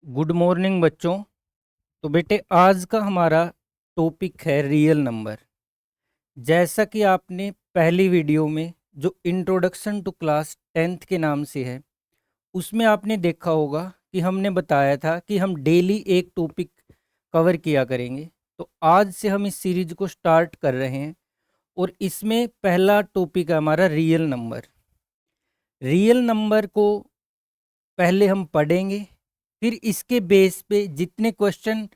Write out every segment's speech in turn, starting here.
Good morning बच्चों। तो बेटे आज का हमारा टॉपिक है रियल नंबर। जैसा कि आपने पहली वीडियो में जो इंट्रोडक्शन टू क्लास 10th के नाम से है उसमें आपने देखा होगा कि हमने बताया था कि हम डेली एक टॉपिक कवर किया करेंगे। तो आज से हम इस सीरीज को स्टार्ट कर रहे हैं और इसमें पहला टॉपिक है हमारा रियल नंबर। रियल नंबर को पहले हम पढ़ेंगे, फिर इसके बेस पे जितने क्वेश्चन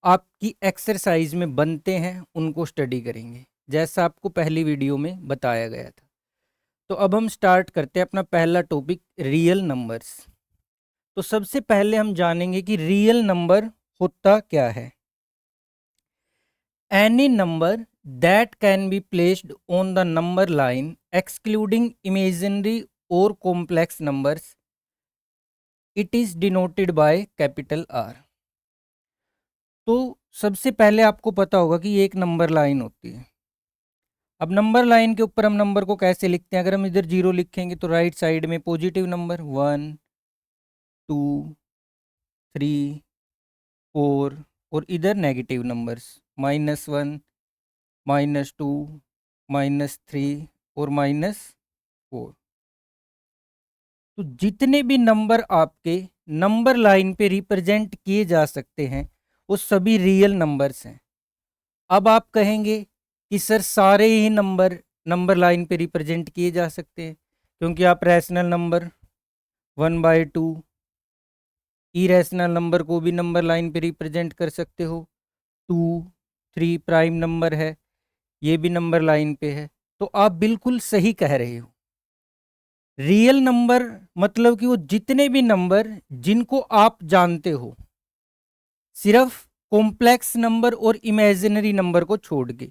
आपकी एक्सरसाइज में बनते हैं उनको स्टडी करेंगे, जैसा आपको पहली वीडियो में बताया गया था। तो अब हम स्टार्ट करते हैं अपना पहला टॉपिक रियल नंबर्स। तो सबसे पहले हम जानेंगे कि रियल नंबर होता क्या है। Any number that can be placed on the number line excluding imaginary और complex numbers, it is denoted by capital R. तो सबसे पहले आपको पता होगा कि ये एक नंबर लाइन होती है। अब नंबर लाइन के ऊपर हम नंबर को कैसे लिखते हैं? अगर हम इधर 0 लिखेंगे तो राइट साइड में पॉजिटिव नंबर 1 2 3 4 और इधर नेगेटिव नंबर्स -1 -2 -3 और -4। तो जितने भी नंबर आपके नंबर लाइन पे रिप्रेजेंट किए जा सकते हैं वो सभी रियल नंबर्स हैं। अब आप कहेंगे कि सर सारे ही नंबर नंबर लाइन पे रिप्रेजेंट किए जा सकते हैं, क्योंकि आप रैशनल नंबर 1/2, इरेशनल नंबर को भी नंबर लाइन पे रिप्रेजेंट कर सकते हो। 2 3 प्राइम नंबर है, ये भी नंबर लाइन पे है। तो आप बिल्कुल सही कह रहे हो। रियल नंबर मतलब कि वो जितने भी नंबर जिनको आप जानते हो, सिर्फ कॉम्प्लेक्स नंबर और इमेजिनरी नंबर को छोड़ के।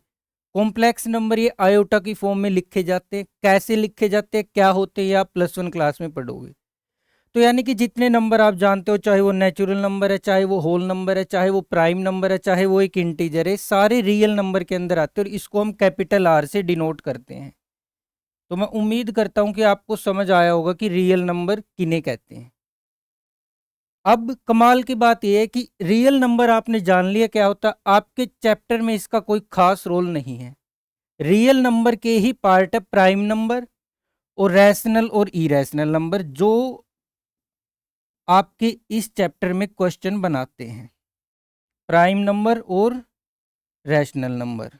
कॉम्प्लेक्स नंबर ये आयोटा की फॉर्म में लिखे जाते हैं। कैसे लिखे जाते हैं, क्या होते हैं, ये आप +1 क्लास में पढ़ोगे। तो यानी कि जितने नंबर आप जानते हो, चाहे वो नेचुरल नंबर है, चाहे वो होल नंबर है, चाहे वो प्राइम नंबर है, चाहे वो एक इंटीजर है, सारे रियल नंबर के अंदर आते हैं और इसको हम कैपिटल आर से डिनोट करते हैं। तो मैं उम्मीद करता हूं कि आपको समझ आया होगा कि रियल नंबर किन्हें कहते हैं। अब कमाल की बात यह है कि रियल नंबर आपने जान लिया क्या होता है। आपके चैप्टर में इसका कोई खास रोल नहीं है। रियल नंबर के ही पार्ट है प्राइम नंबर और रैशनल और इरेशनल नंबर, जो आपके इस चैप्टर में क्वेश्चन बनाते हैं। प्राइम नंबर और रैशनल नंबर।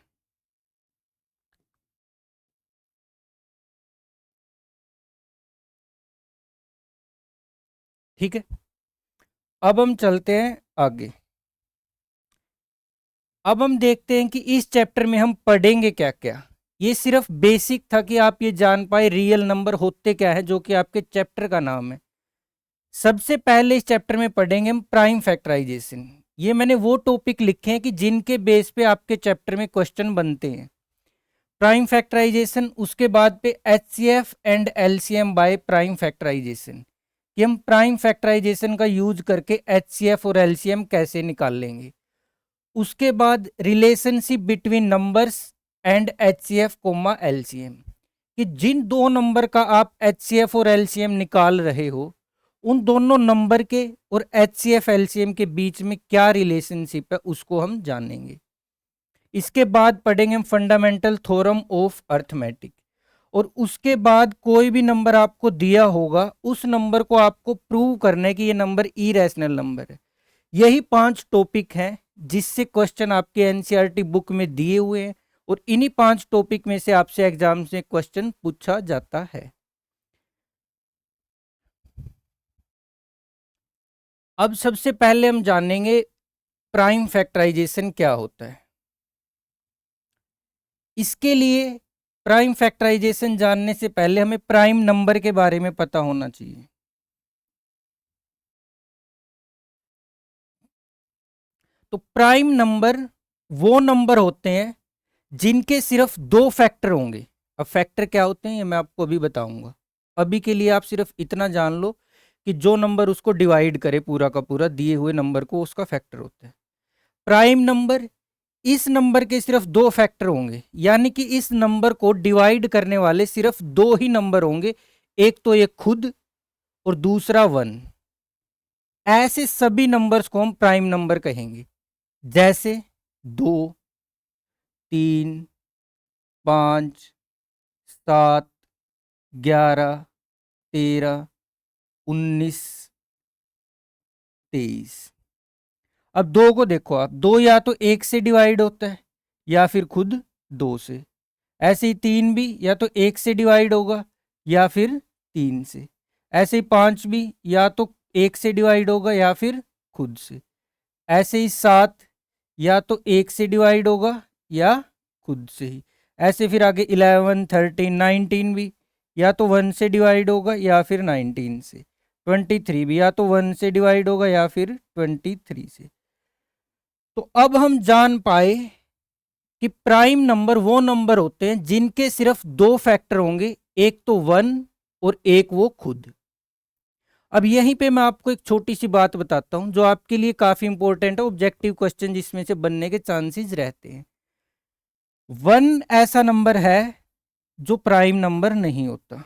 ठीक है, अब हम चलते हैं आगे। अब हम देखते हैं कि इस चैप्टर में हम पढ़ेंगे क्या क्या। ये सिर्फ बेसिक था कि आप ये जान पाए रियल नंबर होते क्या है, जो कि आपके चैप्टर का नाम है। सबसे पहले इस चैप्टर में पढ़ेंगे हम प्राइम फैक्टराइजेशन। ये मैंने वो टॉपिक लिखे हैं कि जिनके बेस पे आपके चैप्टर में क्वेश्चन बनते हैं। प्राइम फैक्टराइजेशन, उसके बाद पे HCF and LCM by prime factorisation, कि हम प्राइम फैक्टराइजेशन का यूज करके एचसीएफ और एलसीएम कैसे निकाल लेंगे। उसके बाद relationship between numbers and HCF comma LCM, कि जिन दो नंबर का आप एचसीएफ और एलसीएम निकाल रहे हो उन दोनों नंबर के और एचसीएफ एलसीएम के बीच में क्या रिलेशनशिप है उसको हम जानेंगे। इसके बाद पढ़ेंगे हम फंडामेंटल थ्योरम ऑफ अर्थमेटिक। और उसके बाद कोई भी नंबर आपको दिया होगा उस नंबर को आपको प्रूव करना है कि ये नंबर इरेशनल नंबर है। यही 5 टॉपिक हैं जिससे क्वेश्चन आपके एनसीईआरटी बुक में दिए हुए हैं और इन्हीं 5 टॉपिक में से आपसे एग्जाम से क्वेश्चन पूछा जाता है। अब सबसे पहले हम जानेंगे प्राइम फैक्टराइजेशन क्या होता है। इसके लिए प्राइम फैक्टराइजेशन जानने से पहले हमें प्राइम नंबर के बारे में पता होना चाहिए। तो प्राइम नंबर वो नंबर होते हैं जिनके सिर्फ 2 फैक्टर होंगे। अब फैक्टर क्या होते हैं ये मैं आपको अभी बताऊंगा। अभी के लिए आप सिर्फ इतना जान लो कि जो नंबर उसको डिवाइड करे पूरा का पूरा दिए हुए नंबर को, उसका फैक्टर होता है। प्राइम नंबर, इस नंबर के सिर्फ 2 फैक्टर होंगे, यानी कि इस नंबर को डिवाइड करने वाले सिर्फ 2 ही नंबर होंगे। एक तो ये खुद और दूसरा 1। ऐसे सभी नंबर्स को हम प्राइम नंबर कहेंगे, जैसे 2, 3, 5, 7, 11, 13, 19, 23। अब दो को देखो आप, दो या तो एक से डिवाइड होता है या फिर खुद दो से। ऐसे ही तीन भी या तो एक से डिवाइड होगा या फिर तीन से। ऐसे ही पांच भी या तो एक से डिवाइड होगा या फिर खुद से। ऐसे ही सात या तो एक से डिवाइड होगा या खुद से ही। ऐसे फिर आगे 11, 13, 19 भी या तो वन से डिवाइड होगा या फिर 19 से। 23 भी या तो वन से डिवाइड होगा या फिर 23 से। तो अब हम जान पाए कि प्राइम नंबर वो नंबर होते हैं जिनके सिर्फ दो फैक्टर होंगे, एक तो वन और एक वो खुद। अब यहीं पे मैं आपको एक छोटी सी बात बताता हूं जो आपके लिए काफी इंपॉर्टेंट है, ऑब्जेक्टिव क्वेश्चन जिसमें से बनने के चांसेस रहते हैं। वन ऐसा नंबर है जो प्राइम नंबर नहीं होता,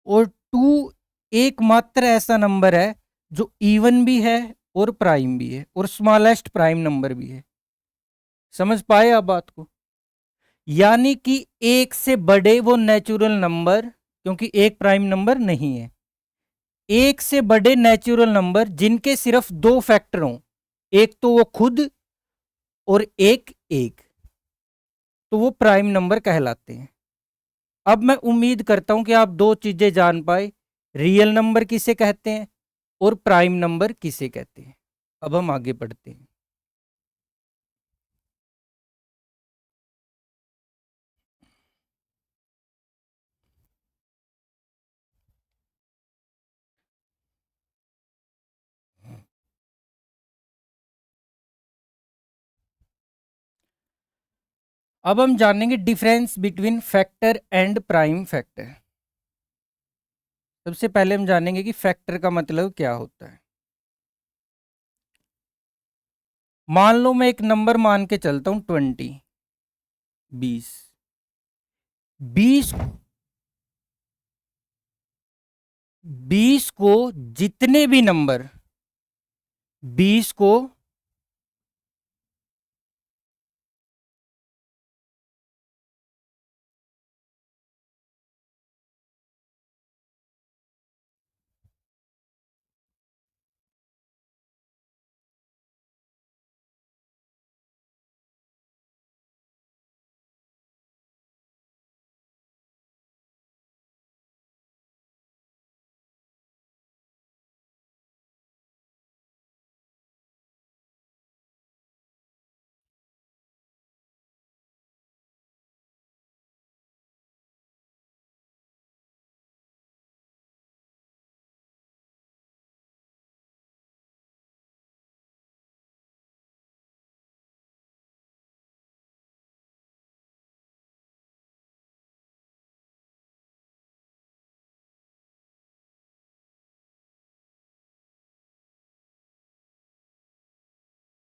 और टू एकमात्र ऐसा नंबर है जो इवन भी है और प्राइम भी है और स्मॉलेस्ट प्राइम नंबर भी है। समझ पाए आप बात को? यानी कि एक से बड़े वो नेचुरल नंबर, क्योंकि एक प्राइम नंबर नहीं है, एक से बड़े नेचुरल नंबर जिनके सिर्फ दो फैक्टर हों, एक तो वो खुद और एक एक, तो वो प्राइम नंबर कहलाते हैं। अब मैं उम्मीद करता हूं कि आप दो चीजें जान पाए, रियल नंबर किसे कहते हैं और प्राइम नंबर किसे कहते हैं। अब हम आगे बढ़ते हैं। अब हम जानेंगे difference between factor and prime factor. सबसे पहले हम जानेंगे कि फैक्टर का मतलब क्या होता है। मान लो मैं एक नंबर मान के चलता हूं 20, 20। 20 20 को जितने भी नंबर 20 को